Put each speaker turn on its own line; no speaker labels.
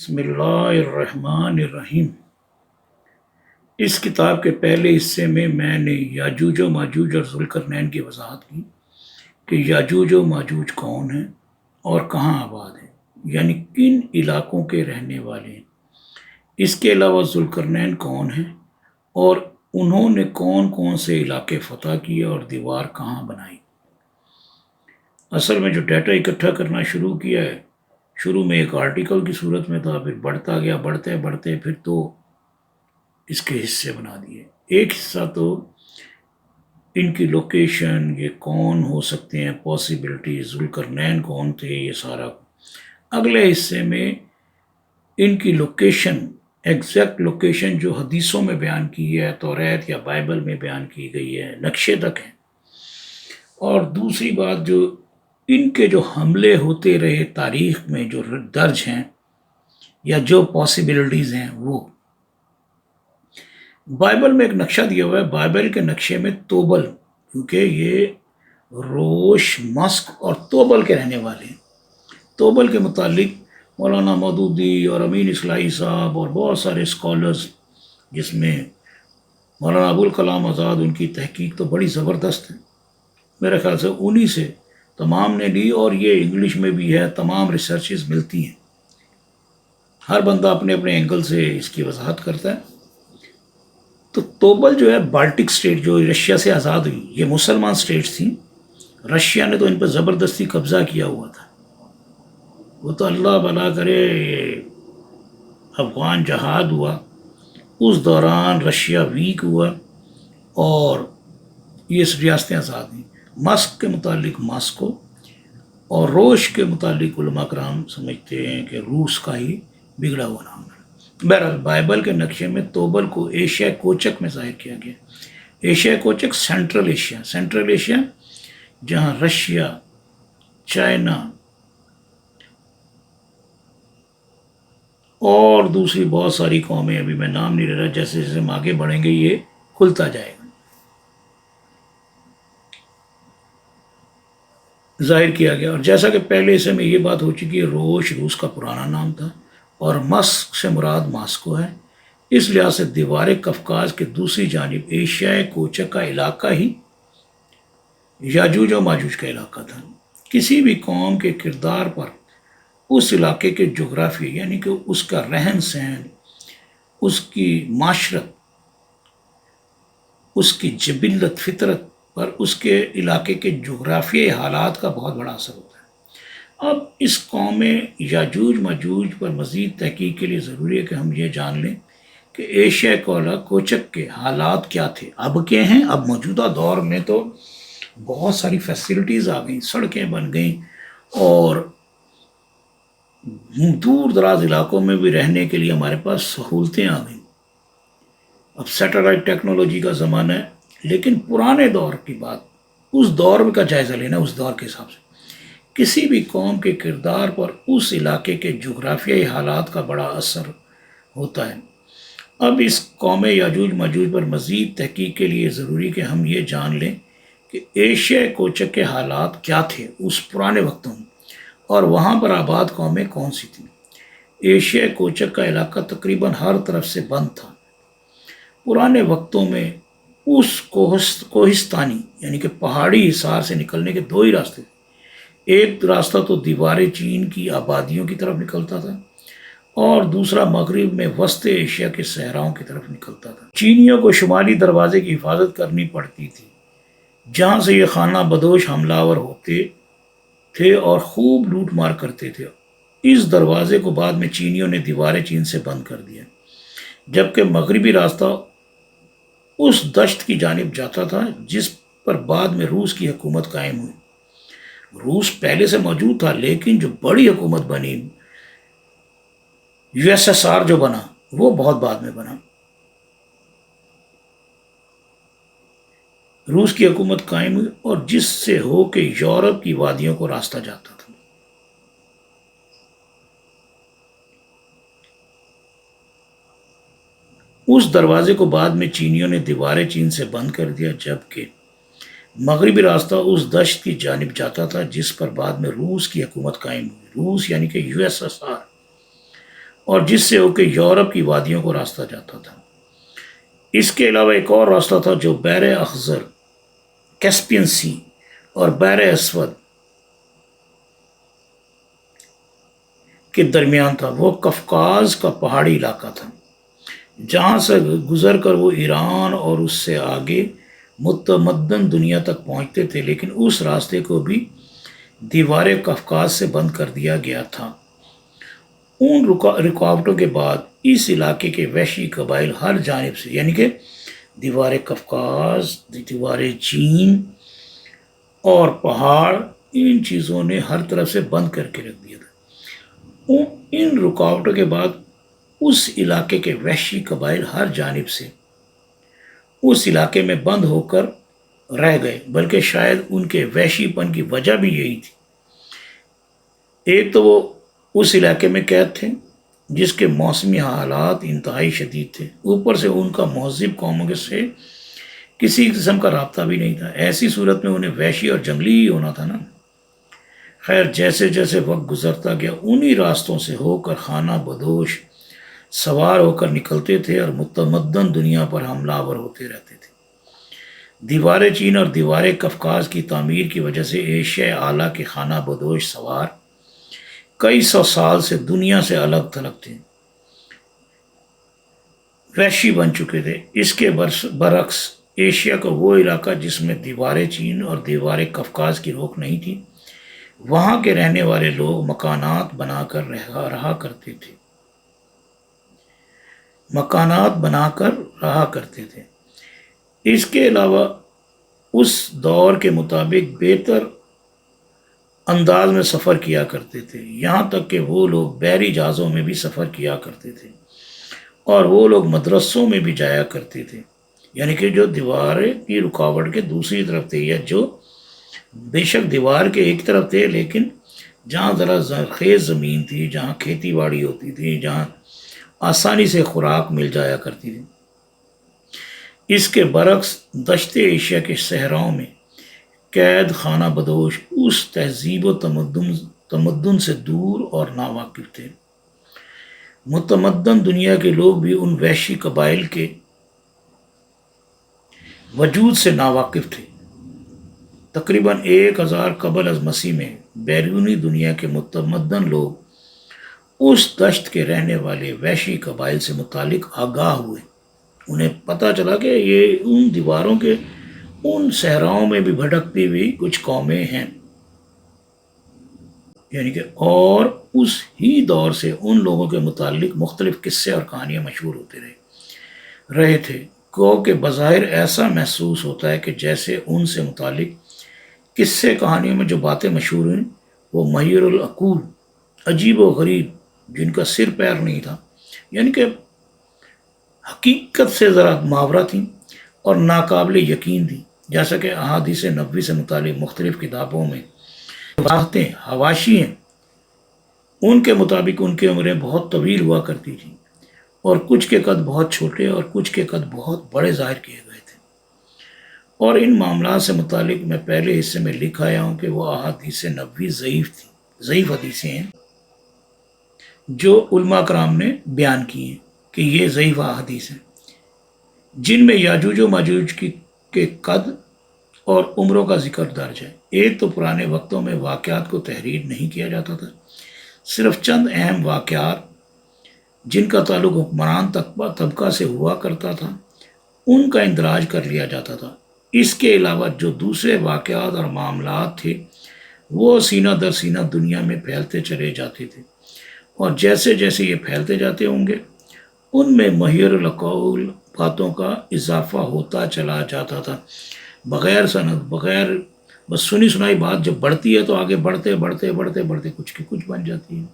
بسم اللہ الرحمن الرحیم۔ اس کتاب کے پہلے حصے میں نے یاجوج و ماجوج اور ذوالقرنین کی وضاحت کی کہ یاجوج و ماجوج کون ہیں اور کہاں آباد ہیں، یعنی کن علاقوں کے رہنے والے ہیں۔ اس کے علاوہ ذوالقرنین کون ہیں اور انہوں نے کون کون سے علاقے فتح کیے اور دیوار کہاں بنائی۔ اصل میں جو ڈیٹا اکٹھا کرنا شروع کیا ہے، شروع میں ایک آرٹیکل کی صورت میں تھا، پھر بڑھتا گیا، بڑھتے بڑھتے پھر تو اس کے حصے بنا دیے۔ ایک حصہ تو ان کی لوکیشن، یہ کون ہو سکتے ہیں، پاسبلٹی، ذوالقرنین کون تھے، یہ سارا۔ اگلے حصے میں ان کی لوکیشن، ایگزیکٹ لوکیشن جو حدیثوں میں بیان کی ہے، توریت یا بائبل میں بیان کی گئی ہے، نقشے تک ہیں۔ اور دوسری بات، جو ان کے جو حملے ہوتے رہے تاریخ میں جو درج ہیں یا جو پاسبلٹیز ہیں، وہ بائبل میں ایک نقشہ دیا ہوا ہے۔ بائبل کے نقشے میں توبل، کیونکہ یہ روش، مسک اور توبل کے رہنے والے ہیں۔ توبل کے متعلق مولانا مودودی اور امین اصلاحی صاحب اور بہت سارے اسکالرز، جس میں مولانا ابوالکلام آزاد، ان کی تحقیق تو بڑی زبردست ہے، میرے خیال سے انہی سے تمام نے لی، اور یہ انگلش میں بھی ہے، تمام ریسرچز ملتی ہیں۔ ہر بندہ اپنے اپنے اینگل سے اس کی وضاحت کرتا ہے۔ تو توبل جو ہے بالٹک سٹیٹ، جو رشیا سے آزاد ہوئی، یہ مسلمان سٹیٹس تھیں۔ رشیا نے تو ان پر زبردستی قبضہ کیا ہوا تھا۔ وہ تو اللہ بھلا کرے، افغان جہاد ہوا، اس دوران رشیا ویک ہوا اور یہ ریاستیں آزاد ہوئیں۔ مسک کے متعلق ماسکو، اور روش کے متعلق علماء کرام سمجھتے ہیں کہ روس کا ہی بگڑا ہوا نام ہے۔ بہرحال بائبل کے نقشے میں توبل کو ایشیا کوچک میں ظاہر کیا گیا۔ ایشیا کوچک سینٹرل ایشیا، جہاں رشیا، چائنا اور دوسری بہت ساری قومیں، ابھی میں نام نہیں لے رہا، جیسے جیسے ہم آگے بڑھیں گے یہ کھلتا جائے گا، ظاہر کیا گیا۔ اور جیسا کہ پہلے سے میں یہ بات ہو چکی ہے، روس کا پرانا نام تھا، اور مسک سے مراد ماسکو ہے۔ اس لحاظ سے دیوار قفقاز کے دوسری جانب ایشیا کوچک کا علاقہ ہی یاجوج و ماجوج کا علاقہ تھا۔ کسی بھی قوم کے کردار پر اس علاقے کے جغرافیے، یعنی کہ اس کا رہن سہن، اس کی معاشرت، اس کی جبلت، فطرت پر اس کے علاقے کے جغرافیائی حالات کا بہت بڑا اثر ہوتا ہے۔ اب اس قوم یاجوج ماجوج پر مزید تحقیق کے لیے ضروری ہے کہ ہم یہ جان لیں کہ ایشیا کوچک کے حالات کیا تھے، اب کے ہیں۔ اب موجودہ دور میں تو بہت ساری فیسلٹیز آ گئیں، سڑکیں بن گئیں، اور دور دراز علاقوں میں بھی رہنے کے لیے ہمارے پاس سہولتیں آ گئیں۔ اب سیٹلائٹ ٹیکنالوجی کا زمانہ ہے، لیکن پرانے دور کی بات، اس دور کا جائزہ لینا، اس دور کے حساب سے کسی بھی قوم کے کردار پر اس علاقے کے جغرافیائی حالات کا بڑا اثر ہوتا ہے۔ اب اس قوم یاجوج ماجوج پر مزید تحقیق کے لیے ضروری کہ ہم یہ جان لیں کہ ایشیا کوچک کے حالات کیا تھے اس پرانے وقتوں میں، اور وہاں پر آباد قومیں کون سی تھیں۔ ایشیا کوچک کا علاقہ تقریباً ہر طرف سے بند تھا۔ پرانے وقتوں میں اس کوہستانی، یعنی کہ پہاڑی حصار سے نکلنے کے دو ہی راستے تھے۔ ایک راستہ تو دیوار چین کی آبادیوں کی طرف نکلتا تھا، اور دوسرا مغرب میں وسط ایشیا کے صحراؤں کی طرف نکلتا تھا۔ چینیوں کو شمالی دروازے کی حفاظت کرنی پڑتی تھی، جہاں سے یہ خانہ بدوش حملہ آور ہوتے تھے اور خوب لوٹ مار کرتے تھے۔ اس دروازے کو بعد میں چینیوں نے دیوار چین سے بند کر دیا، جبکہ مغربی راستہ اس دشت کی جانب جاتا تھا جس پر بعد میں روس کی حکومت قائم ہوئی۔ روس پہلے سے موجود تھا، لیکن جو بڑی حکومت بنی، USSR جو بنا، وہ بہت بعد میں بنا۔ روس کی حکومت قائم ہوئی، اور جس سے ہو کے یورپ کی وادیوں کو راستہ جاتا تھا۔ اس دروازے کو بعد میں چینیوں نے دیوار چین سے بند کر دیا، جبکہ مغربی راستہ اس دشت کی جانب جاتا تھا جس پر بعد میں روس کی حکومت قائم ہوئی۔ روس یعنی کہ USSR۔ اور جس سے ہو کے یورپ کی وادیوں کو راستہ جاتا تھا۔ اس کے علاوہ ایک اور راستہ تھا جو بحر اخضر، کیسپین سی اور بحر اسود کے درمیان تھا۔ وہ قفقاز کا پہاڑی علاقہ تھا، جہاں سے گزر کر وہ ایران اور اس سے آگے متمدن دنیا تک پہنچتے تھے، لیکن اس راستے کو بھی دیوار قفقاز سے بند کر دیا گیا تھا۔ ان رکاوٹوں کے بعد اس علاقے کے وحشی قبائل ہر جانب سے، یعنی کہ دیوار قفقاز، دیوار چین اور پہاڑ، ان چیزوں نے ہر طرف سے بند کر کے رکھ دیا تھا۔ ان رکاوٹوں کے بعد اس علاقے کے وحشی قبائل ہر جانب سے اس علاقے میں بند ہو کر رہ گئے، بلکہ شاید ان کے وحشی پن کی وجہ بھی یہی تھی۔ ایک تو وہ اس علاقے میں قید تھے جس کے موسمی حالات انتہائی شدید تھے، اوپر سے ان کا مہذب قوموں سے کسی قسم کا رابطہ بھی نہیں تھا۔ ایسی صورت میں انہیں وحشی اور جنگلی ہی ہونا تھا نا۔ خیر، جیسے جیسے وقت گزرتا گیا انہی راستوں سے ہو کر خانہ بدوش سوار ہو کر نکلتے تھے اور متمدن دنیا پر حملہ آور ہوتے رہتے تھے۔ دیوار چین اور دیوار قفقاز کی تعمیر کی وجہ سے ایشیا اعلیٰ کے خانہ بدوش سوار کئی سو سال سے دنیا سے الگ تھلگ تھے، وحشی بن چکے تھے۔ اس کے برعکس ایشیا کا وہ علاقہ جس میں دیوار چین اور دیوار قفقاز کی روک نہیں تھی، وہاں کے رہنے والے لوگ مکانات بنا کر رہا کرتے تھے۔ اس کے علاوہ اس دور کے مطابق بہتر انداز میں سفر کیا کرتے تھے، یہاں تک کہ وہ لوگ بحری جہازوں میں بھی سفر کیا کرتے تھے، اور وہ لوگ مدرسوں میں بھی جایا کرتے تھے، یعنی کہ جو دیوار کی رکاوٹ کے دوسری طرف تھے، یا جو بے شک دیوار کے ایک طرف تھے لیکن جہاں ذرا زرخیز زمین تھی، جہاں کھیتی باڑی ہوتی تھی، جہاں آسانی سے خوراک مل جایا کرتی تھی۔ اس کے برعکس دشت ایشیا کے صحراؤں میں قید خانہ بدوش اس تہذیب و تمدن سے دور اور ناواقف تھے۔ متمدن دنیا کے لوگ بھی ان وحشی قبائل کے وجود سے ناواقف تھے۔ تقریباً 1000 قبل از مسیح میں بیرونی دنیا کے متمدن لوگ اس دشت کے رہنے والے وحشی قبائل سے متعلق آگاہ ہوئے۔ انہیں پتہ چلا کہ یہ ان دیواروں کے ان صحراؤں میں بھی بھٹکتی ہوئی کچھ قومیں ہیں، یعنی کہ اور اس ہی دور سے ان لوگوں کے متعلق مختلف قصے اور کہانیاں مشہور ہوتے رہے تھے، کہ بظاہر ایسا محسوس ہوتا ہے کہ جیسے ان سے متعلق قصے کہانیوں میں جو باتیں مشہور ہیں وہ محیر العقول، عجیب و غریب، جن کا سر پیر نہیں تھا، یعنی کہ حقیقت سے ذرا ماورا تھیں اور ناقابل یقین تھیں، جیسا کہ احادیث نبوی سے متعلق مختلف کتابوں میں باتیں حواشی ہیں۔ ان کے مطابق ان کی عمریں بہت طویل ہوا کرتی تھیں، اور کچھ کے قد بہت چھوٹے اور کچھ کے قد بہت بڑے ظاہر کیے گئے تھے۔ اور ان معاملات سے متعلق میں پہلے حصے میں لکھ آیا ہوں کہ وہ احادیث نبوی ضعیف حدیثیں ہیں جو علماء کرام نے بیان کی ہیں کہ یہ ضعیف احادیث ہیں، جن میں یاجوج و ماجوج کے قد اور عمروں کا ذکر درج ہے۔ ایک تو پرانے وقتوں میں واقعات کو تحریر نہیں کیا جاتا تھا، صرف چند اہم واقعات جن کا تعلق حکمران طبقہ سے ہوا کرتا تھا ان کا اندراج کر لیا جاتا تھا۔ اس کے علاوہ جو دوسرے واقعات اور معاملات تھے وہ سینہ در سینہ دنیا میں پھیلتے چلے جاتے تھے، اور جیسے جیسے یہ پھیلتے جاتے ہوں گے ان میں محیر العقول باتوں کا اضافہ ہوتا چلا جاتا تھا، بغیر سند، بغیر بس سنی سنائی بات جب بڑھتی ہے تو آگے بڑھتے بڑھتے بڑھتے بڑھتے کچھ کی کچھ بن جاتی ہے۔